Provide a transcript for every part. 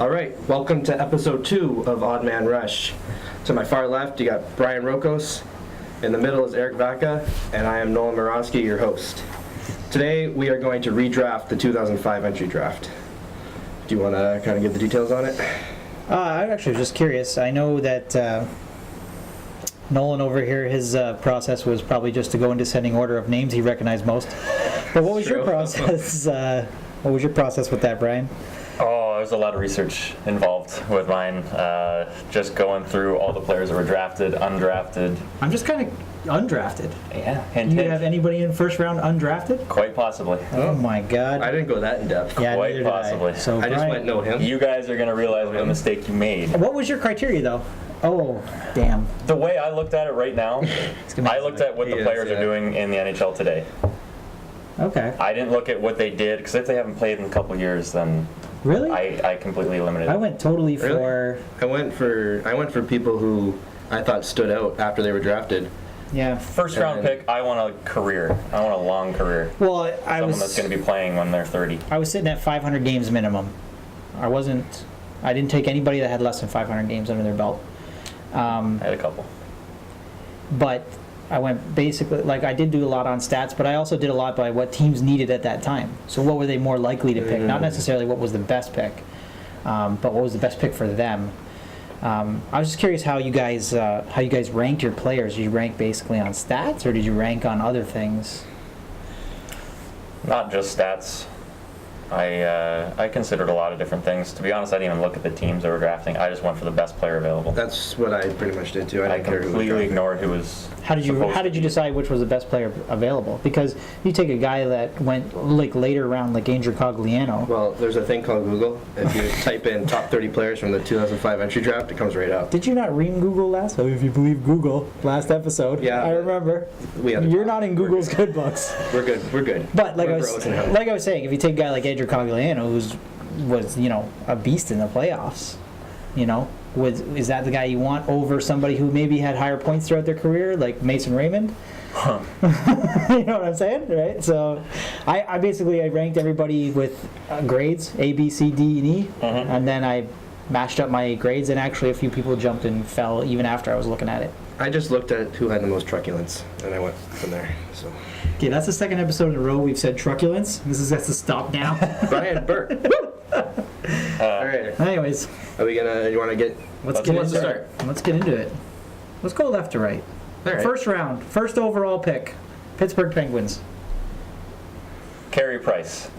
All right, welcome to episode 2 of Odd Man Rush. To my far left, you got Brian Rokos. In the middle is Eric Vaca, and I am Nolan Moronsky, your host. Today, we are going to redraft the 2005 entry draft. Do you want to kind of give the details on it? I actually was just curious. I know that Nolan over here, his process was probably just to go in descending order of names he recognized most. But what was your process? What was your process with that, Brian? Oh, there's a lot of research involved with mine. Just going through all the players that were drafted, undrafted. I'm just kind of undrafted. Yeah. Do you have anybody in first round undrafted? Quite possibly. Oh my God. I didn't go that in depth. Yeah, Quite possibly. So I just went know him. You guys are going to realize what a mistake you made. What was your criteria, though? Oh, damn. The way I looked at it right now, I looked at what the players are doing in the NHL today. Okay. I didn't look at what they did, because if they haven't played in a couple years, then Really? I completely eliminated I it. went totally for... I went for people who I thought stood out after they were drafted. Yeah. First round pick, I want a career. I want a long career. Well, Someone that's going to be playing when they're 30. I was sitting at 500 games minimum. I didn't take anybody that had less than 500 games under their belt. I had a couple. But I went basically, like, I did do a lot on stats, but I also did a lot by what teams needed at that time. So what were they more likely to pick? Not necessarily what was the best pick, but what was the best pick for them. I was just curious how you guys ranked your players. Did you rank basically on stats, or did you rank on other things? Not just stats. I considered a lot of different things. To be honest, I didn't even look at the teams that were drafting. I just went for the best player available. That's what I pretty much did too. I completely ignored who was. How did you decide which was the best player available? Because you take a guy that went like later round, like Andrew Cogliano. Well, there's a thing called Google. If you type in top 30 players from the 2005 entry draft, it comes right up. Did you not read Google last? Oh, if you believe Google, last episode. Yeah, I remember. You're not in Google's good books. We're good. But like I was saying, if you take a guy like Andrew Cogliano, was a beast in the playoffs, is that the guy you want over somebody who maybe had higher points throughout their career, like Mason Raymond? Huh. You know what I'm saying, right? So I basically ranked everybody with grades, A, B, C, D, and E, and then I mashed up my grades, and actually a few people jumped and fell even after I was looking at it. I just looked at who had the most truculence, and I went from there. So. Okay, that's the second episode in a row we've said truculence. This has to stop now. Brian Burke. All right. Anyways, Are we gonna? You want to get? Let's get into it. Let's go left to right. All right. First round, first overall pick, Pittsburgh Penguins. Carey Price.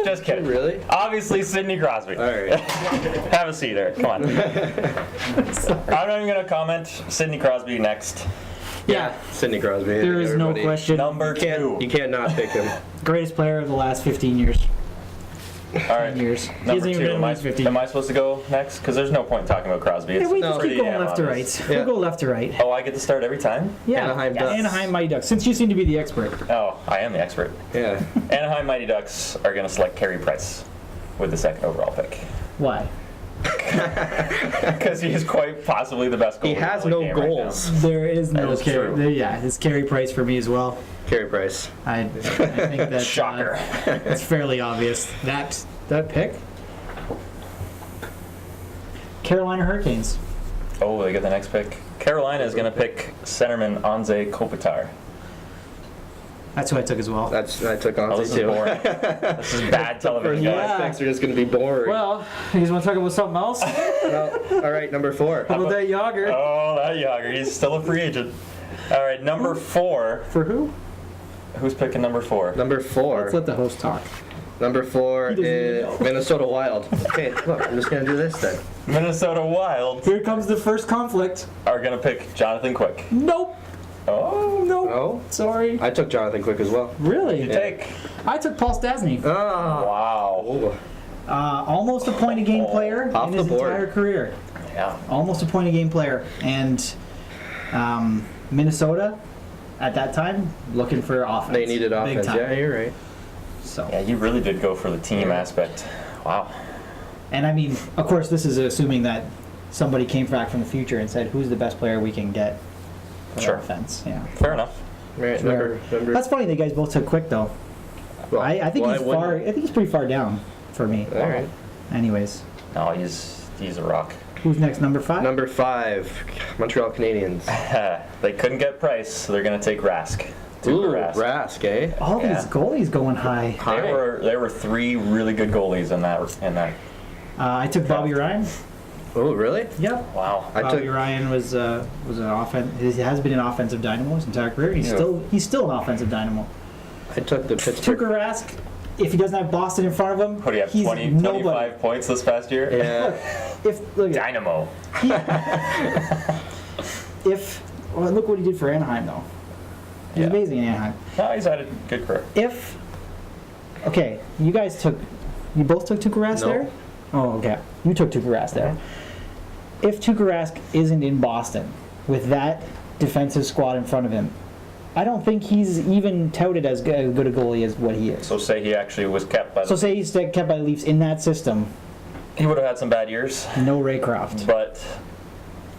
Just kidding. Really? Obviously, Sidney Crosby. All right. Have a seat there. Come on. I'm not even going to comment. Sidney Crosby next. Yeah. Sidney Crosby. There is no question. Number 2. You can't not pick him. Greatest player of the last 15 years. All right. Years. Number 2. Am I supposed to go next? Because there's no point talking about Crosby. Yeah, we just keep going left to right. Yeah. We'll go left to right. Oh, I get to start every time? Yeah. Anaheim Mighty Ducks. Since you seem to be the expert. Oh, I am the expert. Yeah. Anaheim Mighty Ducks are going to select Carey Price with the second overall pick. Why? Because he is quite possibly the best goalie. He has no goals. Right, there is no Carey. Yeah, it's Carey Price for me as well. Carey Price. I think that's shocker. It's fairly obvious. That pick. Carolina Hurricanes. Oh, they get the next pick. Carolina is going to pick centerman Anze Kopitar. That's who I took as well. I took on this too. Is boring. This is bad television, First guys. picks are just going to be boring. Well, you guys want to talk about something else? Well, all right, number 4. How about that Yager? Oh, that Yager. He's still a free agent. All right, number 4. For who? Who's picking number 4? Number 4. Let's let the host talk. Number 4 is Minnesota Wild. Okay, look, I'm just going to do this then. Minnesota Wild Here comes the first conflict. are going to pick Jonathan Quick. Nope. Oh, Nope. Oh? Sorry. I took Jonathan Quick as well. Really? you take. I took Paul Stastny. Oh. Wow. Almost a point a game player Off in the his board. entire career. Yeah. Almost a point a game player. And Minnesota, at that time, looking for offense. They needed Big offense. time. Yeah, you're right. So. Yeah, you really did go for the team aspect. Wow. And I mean, of course, this is assuming that somebody came back from the future and said, "Who's the best player we can get for Sure. offense?" Yeah. Fair enough. Right, Sure. number. That's funny. They guys both took Quick though. Well, I think why he's wouldn't- far. I think he's pretty far down for me. All right. Anyways, No, he's a rock. who's next? Number 5? Number 5, Montreal Canadiens. They couldn't get Price, so they're going to take Rask. Ooh, Rask. Rask, eh? All Yeah. these goalies going high. There were 3 really good goalies in that. I took Bobby Ryan. Oh, really? Yep. Wow. I Bobby took Ryan was an he has been an offensive dynamo his entire career. He's still an offensive dynamo. the Pittsburgh. Tuukka Rask, if he doesn't have Boston in front of him, What do you have, he's 20, nobody. 25 points this past year? Yeah. Look at Dynamo. look what he did for Anaheim though. He's Yeah. amazing in Anaheim. No, he's had a good career. You both took Tuukka Rask No. there? Oh, okay. You took Tuukka Rask there. If Tuukka Rask isn't in Boston with that defensive squad in front of him, I don't think he's even touted as good a goalie as what he is. So say he actually was kept by So say he's kept by the Leafs in that system, he would have had some bad years, no Raycroft. but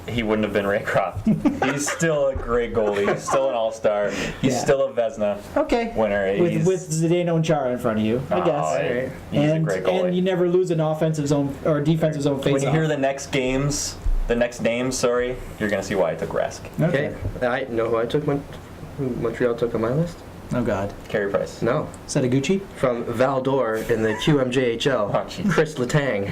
he wouldn't have been Raycroft. He's still a great goalie. He's still an all-star. He's Yeah. still a Vezina Okay. winner. With Zdeno and Chara in front of you, I guess. Right. He's a great goalie. And you never lose an offensive zone or defensive zone face. When you hear the next names, you're going to see why I took Rask. Okay. I know who I took. Who Montreal took on my list? Oh God. Carey Price. No. Setaguchi? From Val d'Or in the QMJHL. Oh, jeez. Chris Letang.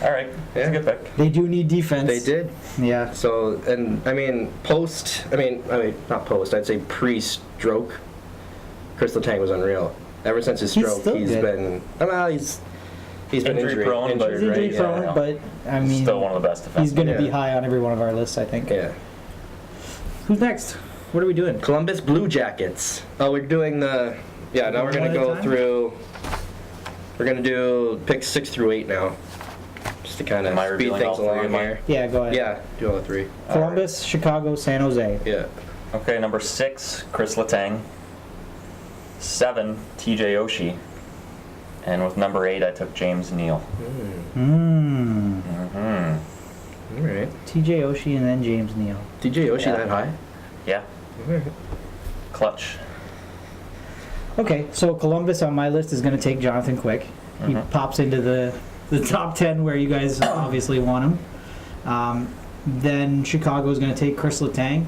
All right. That's a good pick. They do need defense. They did. Yeah. So, and I mean, not post, I'd say pre-stroke, Kris Letang was unreal. Ever since his He's stroke, still he's good. been, well, he's been Injury prone, but- He's injury right? prone, Yeah. but I mean, Still one of the best defensemen. he's going to be Yeah. high on every one of our lists, I think. Yeah. Who's next? What are we doing? Columbus Blue Jackets. Oh, we're doing now we're One going at to a go time? through, we're going to do picks 6 through 8 now. Just to kind of Am I speed revealing all things 3 along of mine? here. Yeah, go ahead. Yeah, do all the 3. Columbus, Chicago, San Jose. Yeah. Okay, number 6, Kris Letang. 7, TJ Oshie. And with number 8, I took James Neal. Mmm. Mm-hmm. All right. TJ Oshie and then James Neal. DJ Oshie Yeah. that high? Yeah, All right. clutch. Okay, so Columbus on my list is going to take Jonathan Quick. He Mhm. pops into the top 10 where you guys obviously want him. Then Chicago is going to take Kris Letang,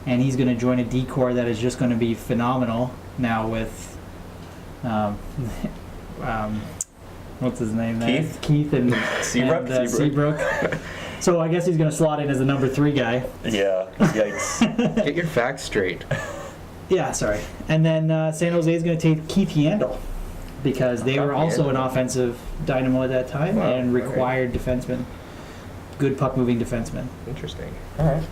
and he's going to join a decor that is just going to be phenomenal now with what's his name there? Keith? and Seabrook? and, Seabrook. So I guess he's going to slot in as the number 3 guy. Yeah, yikes. Get your facts straight. Yeah, sorry. And then San Jose is going to take Keith Yandel because they were also an offensive dynamo at that time Wow, and required defensemen, good puck-moving defensemen. Interesting. All right.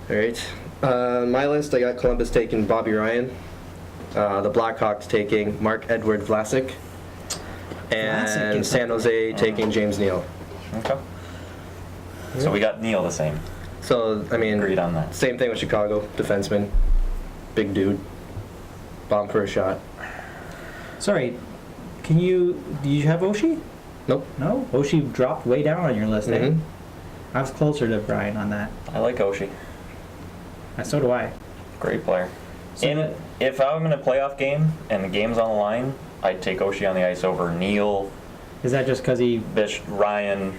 All right. My list, I got Columbus taking Bobby Ryan. The Blackhawks taking Marc-Edouard Vlasic. And Vlasic is San Jose taking James Neal. Okay. So we got Neal the same. So, I mean, Agreed on that. same thing with Chicago. Defenseman. Big dude. Bomb for a shot. Sorry, do you have Oshie? Nope. No? Oshie dropped way down on your list, eh? Mhm. I was closer to Brian on that. I like Oshie. So do I. Great player. So If I'm in a playoff game and the game's on the line, I'd take Oshie on the ice over Neal, is that just because he... Bish, Ryan,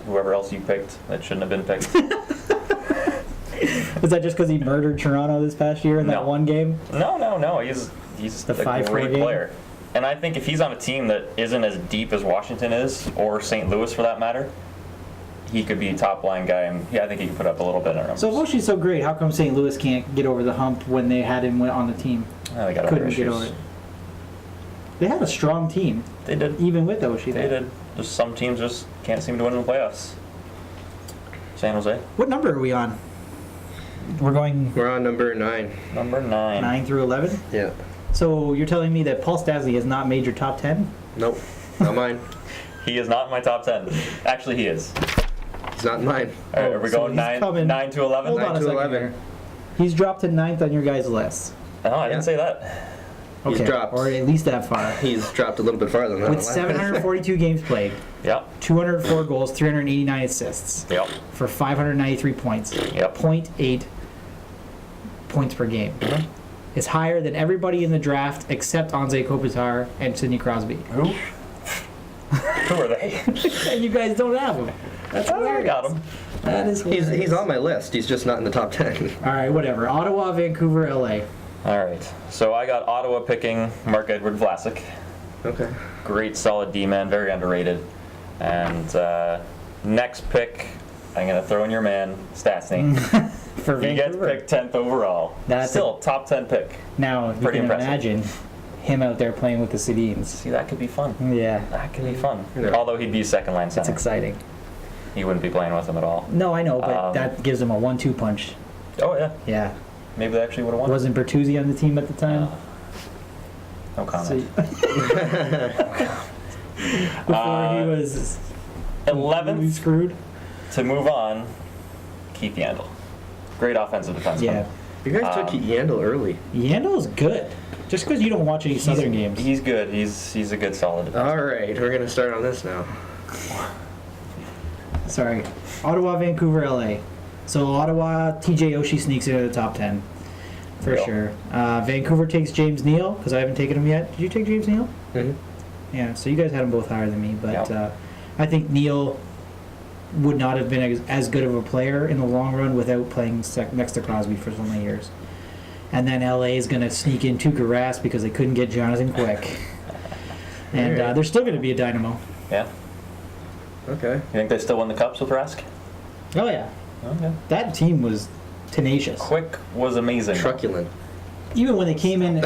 whoever else you picked that shouldn't have been picked. Is that just because he murdered Toronto this past year in that No. one game? No. He's The a 5-4 great game? player. And I think if he's on a team that isn't as deep as Washington is, or St. Louis for that matter, he could be a top line guy, and yeah, I think he can put up a little bit of numbers. So if Oshie's so great, how come St. Louis can't get over the hump when they had him on the team? They got other Couldn't issues. get over it. They had a strong team, They did. even with Oshie They there. did. Just some teams just can't seem to win in the playoffs. San Jose, What number are we on? We're going We're on number 9. number 9. 9 through 11? Yeah. So you're telling me that Paul Stastny has not made your top 10? Nope. Not mine. He is not in my top 10. Actually, he is. It's not mine. All right, Oh, are we so going he's 9 coming- to 11? Hold on 9 a to second 11. here. He's dropped to 9th on your guys' list. No, I didn't Yeah. say that. He's dropped. Or at least that far. He's dropped a little bit farther than that. With 742 games played, Yep. 204 goals, 389 assists, Yep. for 593 points, Yep. 0.8 points per game. Mhm. It's higher than everybody in the draft except Anze Kopitar and Sidney Crosby. Who? Who are they? And you guys don't have him. That's I hilarious. got him. That is hilarious. He's on my list. He's just not in the top 10. All right, whatever. Ottawa, Vancouver, LA. All right. So I got Ottawa picking Marc-Edouard Vlasic. Okay. Great, solid D-man, very underrated. And next pick, I'm going to throw in your man, Stastny. For He gets Vancouver. picked 10th overall. That's Still, top 10 pick. Now, you Pretty can impressive. imagine him out there playing with the Sedins. See, that could be fun. Yeah, That could be fun. Yeah. Although he'd be second line that's center. exciting. He wouldn't be playing with him at all. No, I know, but Um, that gives him a 1-2 punch. Oh, yeah. Yeah. Maybe they actually would have won. Wasn't Bertuzzi on the team at the time? No comment. Before he was completely 11th screwed? to move on, Keith Yandel. Great offensive defenseman. Yeah. You guys took Yandel early. Yandel's good. Just because you don't watch any Southern games. He's good. He's a good solid defenseman. All right, we're gonna start on this now. Sorry. Ottawa, Vancouver, LA. So Ottawa, TJ Oshie sneaks into the top 10. For Real. sure. Vancouver takes James Neal, because I haven't taken him yet. Did you take James Neal? Mm-hmm. Yeah, so you guys had them both higher than me, but Yep. I think Neal would not have been as good of a player in the long run without playing next to Crosby for so many years. And then LA is going to sneak in Tuukka Rask because they couldn't get Jonathan Quick. And Alright. they're still going to be a dynamo. Yeah. Okay. You think they still win the cups with Rask? Oh, yeah. Okay. That team was tenacious. Quick was amazing. Truculent. Even when they came in,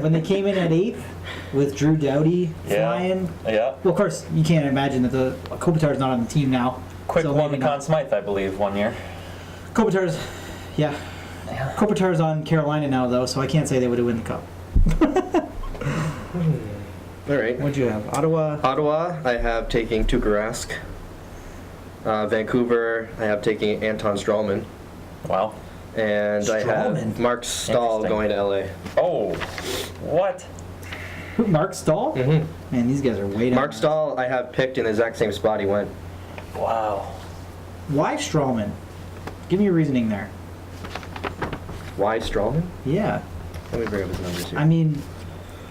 when they came in at 8th with Drew Doughty flying. Yeah. Well, of course, you can't imagine that the Kopitar's not on the team now. Quick so won the maybe Conn not. Smythe, I believe, one year. Kopitar's, yeah. Yeah. Kopitar's on Carolina now, though, so I can't say they would have won the cup. All right. What'd you have? Ottawa. Ottawa, I have taking Tuukka Rask. Vancouver, I have taking Anton Strawman. Wow. And I have Strawman? Mark Stahl Interesting. going to LA. Oh, what? Who? Mark Stahl? Mm-hmm. Man, these guys are way down. Mark Stahl, I have picked in the exact same spot he went. Wow. Why Strawman? Give me your reasoning there. Why Strawman? Yeah. Let me bring up his numbers here. I mean,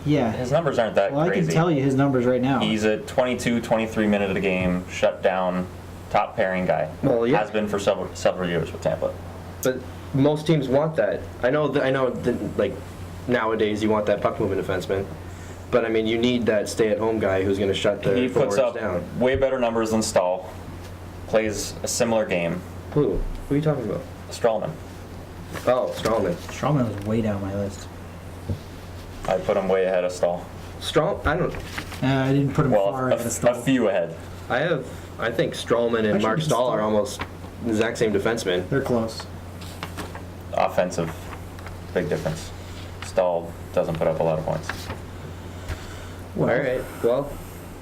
yeah. His numbers aren't that Well, I crazy. can tell you his numbers right now. He's a 22, 23 minute a game, shut down, top pairing guy. Well, yeah. Has been for several years with Tampa. But most teams want that. I know that, like, nowadays you want that puck moving defenseman. But I mean, you need that stay-at-home guy who's going to shut the He forwards puts up down. way better numbers than Stahl. Plays a similar game. Who? Who are you talking about? Strawman. Oh, Strawman. Strawman was way down my list. I put him way ahead of Stahl. I don't. I didn't put him Well, far ahead of a Stahl. few ahead. I think Strawman and Actually, Mark it's Stahl Stahl. are almost the exact same defensemen. They're close. Offensive, big difference. Stahl doesn't put up a lot of points. Well, All right. Well,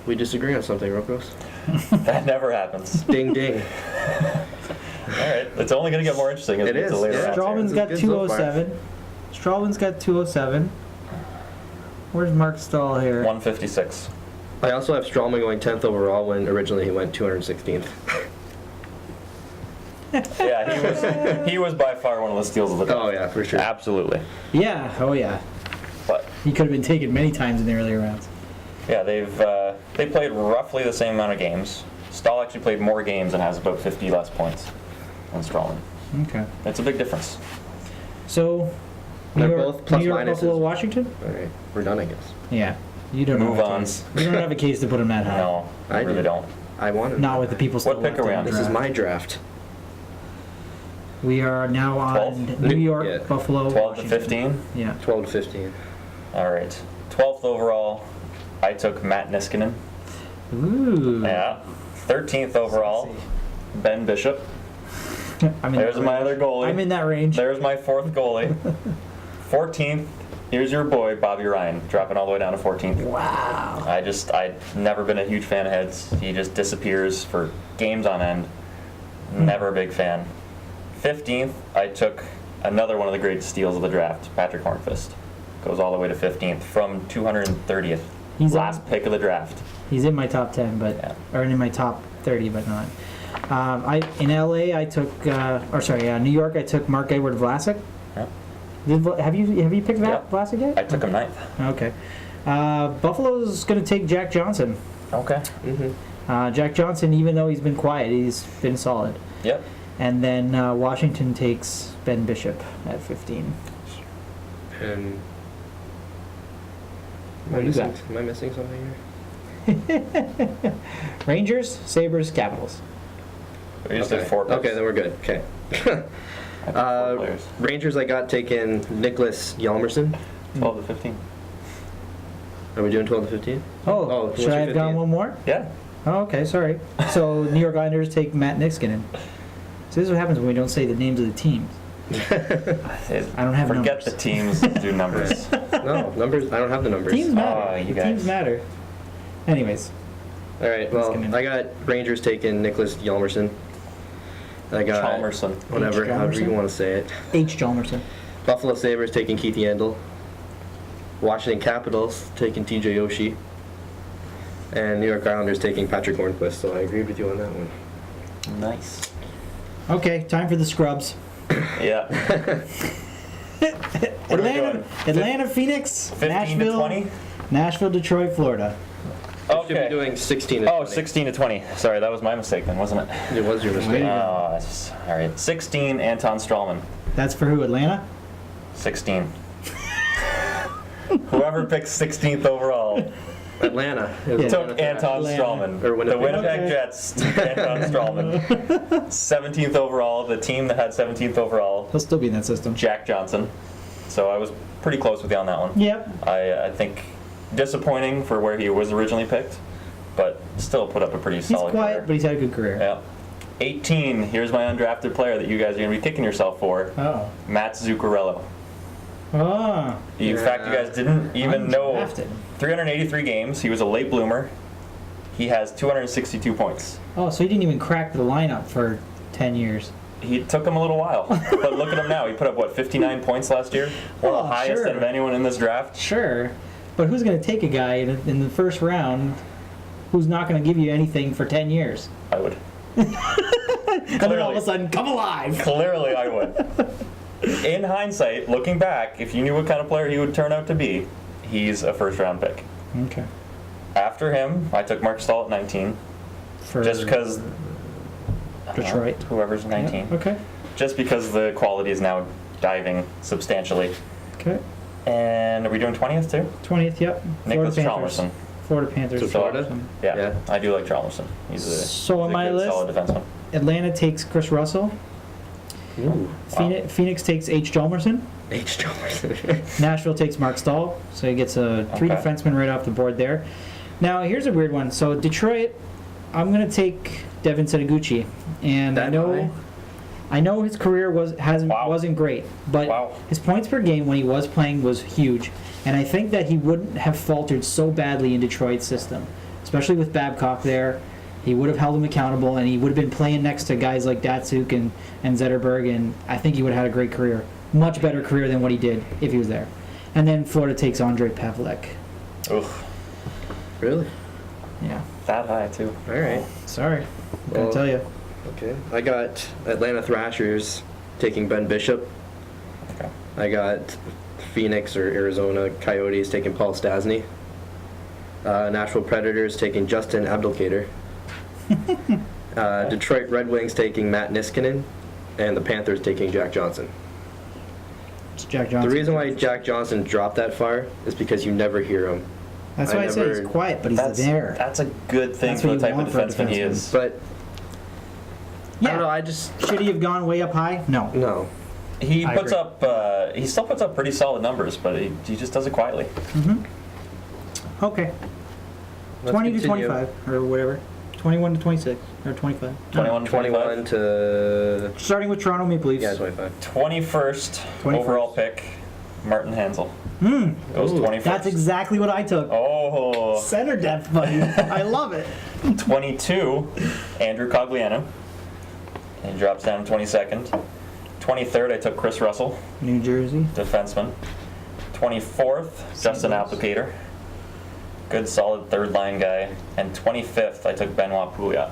we disagree on something, Rokos. That never happens. Ding ding. All right, it's only going to get more interesting as It we get to is, later yeah. rounds Strawman's here. got Good so far. 207. Strawman's got 207. Where's Mark Stahl here? 156. I also have Strawman going 10th overall when originally he went 216th. Yeah, he was by far one of the steals of the draft. Oh yeah, for sure. Absolutely. Yeah, oh yeah. But He could have been taken many times in the earlier rounds. yeah, they played roughly the same amount of games. Stahl actually played more games and has about 50 less points than Strawman. Okay. It's a big difference. So, They're New both York, plus New York, minuses. Buffalo, Washington? All right, we're done, I guess. Yeah. You don't Move have a on. case. You don't have a case to put him that high. No, I I really do. don't. I wanted. Not with the people still What pick left are we in on? the This is draft. my draft. We are now on 12th? New York, Yeah. Buffalo, 12 to Washington. 15? Yeah. 12 to 15. All right. 12th overall, I took Matt Niskanen. Ooh. Yeah. 13th overall, Ben Bishop. I'm in There's that my range. other goalie. I'm in that range. There's my fourth goalie. 14th, here's your boy, Bobby Ryan, dropping all the way down to 14th. Wow. I've never been a huge fan of his. He just disappears for games on end. Never a big fan. 15th, I took another one of the great steals of the draft, Patrick Hornqvist. Goes all the way to 15th from 230th. He's Last pick of the draft. He's in my top 10, but Yeah. or in my top 30, but not. In LA, I took, New York, I took Marc-Edouard Vlasic. Yeah. Have you picked Yeah. Vlasic yet? I took him 9th. Okay. Buffalo's going to take Jack Johnson. Okay. Jack Johnson, even though he's been quiet, he's been solid. Yep. And then Washington takes Ben Bishop at 15. And What do you got? am I missing something here? Rangers, Sabres, Capitals. We just did 4 picks. Okay, then we're good. Okay. I picked 4 players. Rangers, I got taken Niklas Hjalmarsson. 12 to 15. Are we doing 12 to 15? Oh, what's should your I have gone 15? one more? Yeah. Oh, okay, sorry. So New York Islanders take Matt Niskanen. So this is what happens when we don't say the names of the teams. I don't have Forget numbers. the teams, do numbers. No, numbers. I don't have the numbers. Teams matter. Oh, you The teams guys. matter. Anyways, All right. Well, Niskanen. I got Rangers taking Niklas Hjalmarsson. I got Chalmerson. whatever, H. however you Hjalmarsson? want to say it. H. Hjalmarsson. Buffalo Sabres taking Keith Yandel. Washington Capitals taking TJ Oshie. And New York Islanders taking Patrick Hornquist. So I agreed with you on that one. Nice. Okay, time for the scrubs. Yeah. What are we doing? Atlanta, Phoenix, 15 Nashville, to 20? Nashville, Detroit, Florida. I should be Okay. doing 16 to Oh, 20. 16 to 20. Sorry, that was my mistake then, wasn't it? It was your mistake. All right. 16, Anton Strawman. That's for who? Atlanta? 16. Whoever picks 16th overall Atlanta. It was Yeah. took Atlanta. Anton Atlanta. Strawman. Or Winnipeg. The Winnipeg Okay. Jets took Anton Strawman. 17th overall, the team that had 17th overall, He'll still be in that system. Jack Johnson. So I was pretty close with you on that one. Yep. I think disappointing for where he was originally picked, but still put up a pretty He's solid quiet, career. but he's had a good career. Yeah. 18, here's my undrafted player that you guys are going to be kicking yourself for, Oh. Matt Zuccarello. Oh. In fact, you guys didn't even know. Undrafted. 383 games, he was a late bloomer. He has 262 points. Oh, so he didn't even crack the lineup for 10 years. He took him a little while, but look at him now. He put up, what, 59 points last year? One of Oh, the highest sure. out of anyone in this draft. Sure. But who's going to take a guy in the first round who's not going to give you anything for 10 years? I would. And then all of a sudden, come alive! Clearly, I would. In hindsight, looking back, if you knew what kind of player he would turn out to be, he's a first-round pick. Okay. After him, I took Mark Stahl at 19, For just because Detroit. whoever's 19, Yeah, okay. just because the quality is now diving substantially. Okay. And are we doing 20th too? 20th, yep. Nicholas Florida Panthers. Chalmerson. Florida Panthers. So Florida? Yeah, Yeah. I do like Chalmerson. He's a, So he's on a my good, list- solid defenseman. Atlanta takes Kris Russell. Ooh. Phoenix takes H. Hjalmarsson. H. Chalmers. Nashville takes Mark Stahl. So he gets 3 Okay. defensemen right off the board there. Now, here's a weird one. So Detroit, I'm going to take Devin Setoguchi. And That high? I know his career Wow. wasn't great, but Wow. his points per game when he was playing was huge. And I think that he wouldn't have faltered so badly in Detroit's system, especially with Babcock there. He would have held him accountable, and he would have been playing next to guys like Datsuk and Zetterberg, and I think he would have had a great career. Much better career than what he did if he was there. And then Florida takes Andrei Pavlik. Oof, Really? Yeah. that high too. All right. Sorry. I'm going Well- to tell you. Okay. I got Atlanta Thrashers taking Ben Bishop. Okay. I got Phoenix or Arizona Coyotes taking Paul Stastny. Nashville Predators taking Justin Abdelkader. Detroit Red Wings taking Matt Niskanen. And the Panthers taking Jack Johnson. It's Jack Johnson. The reason why Jack Johnson dropped that far is because you never hear him. That's I why I say he's never- quiet, but he's there. That's a good thing That's for what the you type of want for a defenseman he defenseman. is. But I Yeah. don't know, I just Should he have gone way up high? No. no. He I puts agree. up. He still puts up pretty solid numbers, but he just does it quietly. Okay. Let's 20 to continue. 25 or whatever. 21 to 26 or 25. 21, 21 to Starting with Toronto Maple Leafs. yeah, 25. 21st 21st. overall pick, Martin Hansel. Goes Ooh. 21st. That's exactly what I took. Oh, Center depth, buddy. I love it. 22, Andrew Cogliano. And he drops down to 22nd. 23rd, I took Kris Russell, New Jersey. defenseman. 24th, Justin Applicator. Good, solid third line guy. And 25th, I took Benoit Pouliot.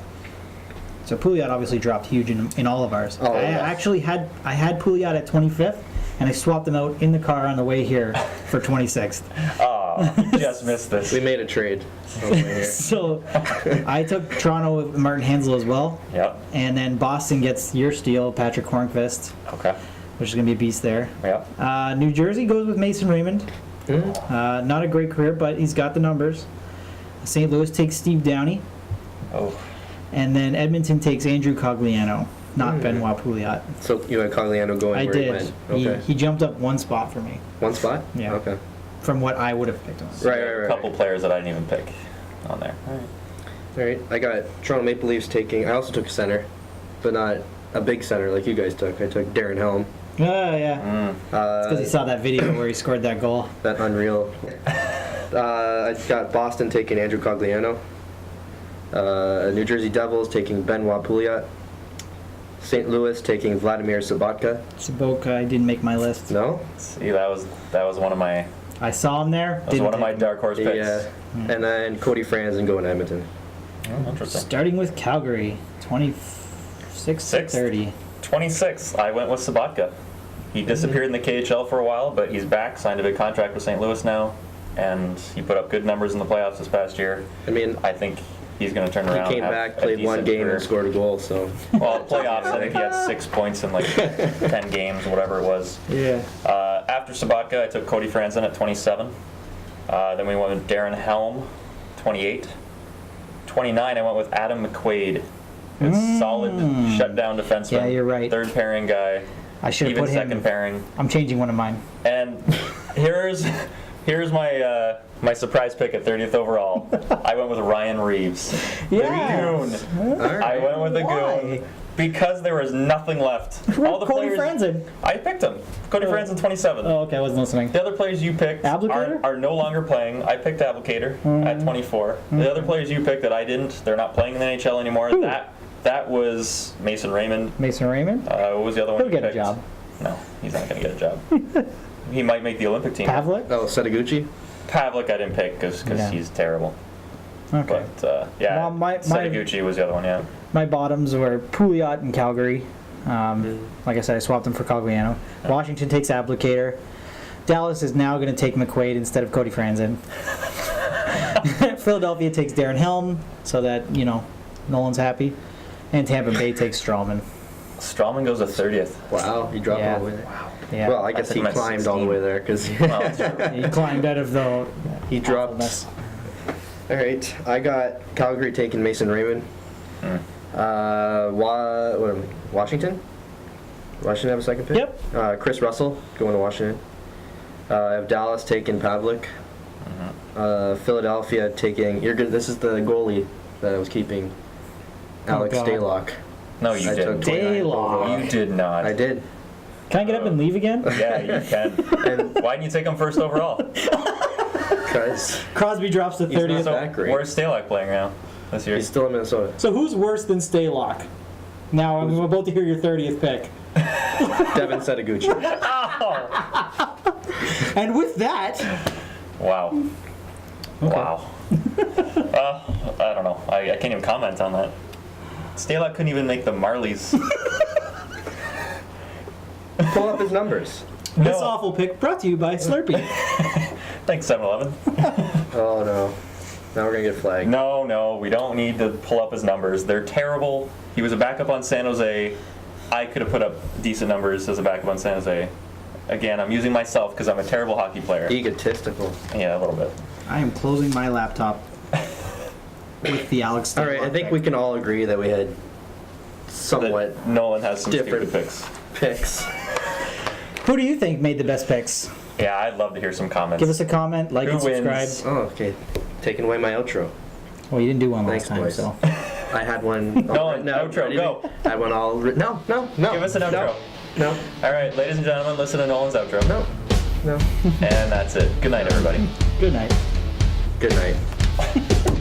So Pouliot obviously dropped huge in all of ours. Oh, I yeah. actually had Pouliot at 25th, and I swapped him out in the car on the way here for 26th. Oh, Oh, you just missed this. We made a trade on the way here. So I took Toronto with Martin Hansel as well. Yep. And then Boston gets your steal, Patrick Hornqvist, Okay. which is going to be a beast there. Yep. New Jersey goes with Mason Raymond. Mm. Not a great career, but he's got the numbers. St. Louis takes Steve Downey. Oh. And then Edmonton takes Andrew Cogliano, not Benoit Pouliot. So you had Cogliano going I where did. he went. Okay. He jumped up one spot for me One spot? Yeah. Okay. from what I would have picked him. Right. A couple players that I didn't even pick on there. All right. All right. I got Toronto Maple Leafs taking. I also took a center, but not a big center like you guys took. I took Darren Helm. Oh, yeah. Because he saw that video where he scored that goal. That unreal. I got Boston taking Andrew Cogliano. New Jersey Devils taking Benoit Pouliot. St. Louis taking Vladimir Sobotka. Saboka didn't make my list. No? See, that was one of my I saw him there. that was one of my dark horse picks. Yeah. And then Cody Franson going to Edmonton. Oh, interesting. Starting with Calgary, 26 Sixth. 30. 26. I went with Sabatka. He disappeared in the KHL for a while, but he's back. Signed a big contract with St. Louis now, and he put up good numbers in the playoffs this past year. I mean, I think he's going to turn he around. came have back, a played one decent game, career. and scored a goal. So Well, playoffs, I think he had 6 points in like 10 games, whatever it was. Yeah. After Sabatka, I took Cody Franson at 27. Then we went with Darren Helm, 28. 29, I went with Adam McQuaid. It's solid shutdown defenseman. Yeah, you're right. Third pairing guy. I should have Even put second him. pairing. I'm changing one of mine. And here's my my surprise pick at 30th overall. I went with Ryan Reeves. Yes. The Goon. all right. I went with the Why? Goon because there was nothing left. All the Cody players. Franson. I picked him. Cody Franson, 27. Oh, okay, I wasn't listening. The other players you picked Applicator? are no longer playing. I picked Applicator at 24. The other players you picked that I didn't, they're not playing in the NHL anymore. Who? That was Mason Raymond. Mason Raymond? What was the other one? He'll you get a picked? job. No, he's not going to get a job. He might make the Olympic team. Pavlik? Oh, Setaguchi. Pavlik I didn't pick because Yeah. he's terrible. Okay. But yeah, Well, my- Setaguchi was the other one. Yeah. My bottoms were Pouliot and Calgary. Like I said, I swapped them for Cogliano. Washington takes Applicator. Dallas is now going to take McQuaid instead of Cody Franson. Philadelphia takes Darren Helm so that, Nolan's happy. And Tampa Bay takes Strawman. Strawman goes to 30th. Wow, he dropped Yeah. all the way there. Yeah. Well, I guess took he him at climbed all the 16. way there because Well, that's true. He climbed out of the. he dropped. awfulness. All right, I got Calgary taking Mason Raymond. Washington? Washington have a second pick? Yep. Kris Russell going to Washington. I have Dallas taking Pavlik. Philadelphia taking. You're good. This is the goalie that I was keeping. Alex God. Stalock. No, you I took didn't. 29 Stalock. overall. You did not. I did. Can I get up and leave again? Yeah, you can. And Why didn't you take him first overall? because Crosby drops to He's 30th. not that great. Where's Stalock playing now this year? he's still in Minnesota. So who's worse than Stalock? Now I'm about to hear your 30th pick. Devin Setaguchi. And with that, Wow. Wow. I don't know. I can't even comment on that. Stalock couldn't even make the Marlies. Pull up his numbers. this awful pick brought to you by Slurpee. Thanks, 7-Eleven. Oh no. Now we're gonna get flagged. No, we don't need to pull up his numbers. They're terrible. He was a backup on San Jose. I could have put up decent numbers as a backup on San Jose. Again, I'm using myself because I'm a terrible hockey player. Egotistical. Yeah, a little bit. I am closing my laptop with the Alex Stalock All right, I think pick. we can all agree that we had somewhat That Nolan has some different stupid picks. picks. Who do you think made the best picks? Yeah, I'd love to hear some comments. Give us a comment, like Who and subscribe. wins? Oh, okay. Taking away my outro. Well, you didn't do one Thanks, last time, boys. so. I had one. Nolan, outro, go. I had one all written. No. Give us an outro. No. All right, ladies and gentlemen, listen to Nolan's outro. No. And that's it. Good night, everybody. Good night. Good night.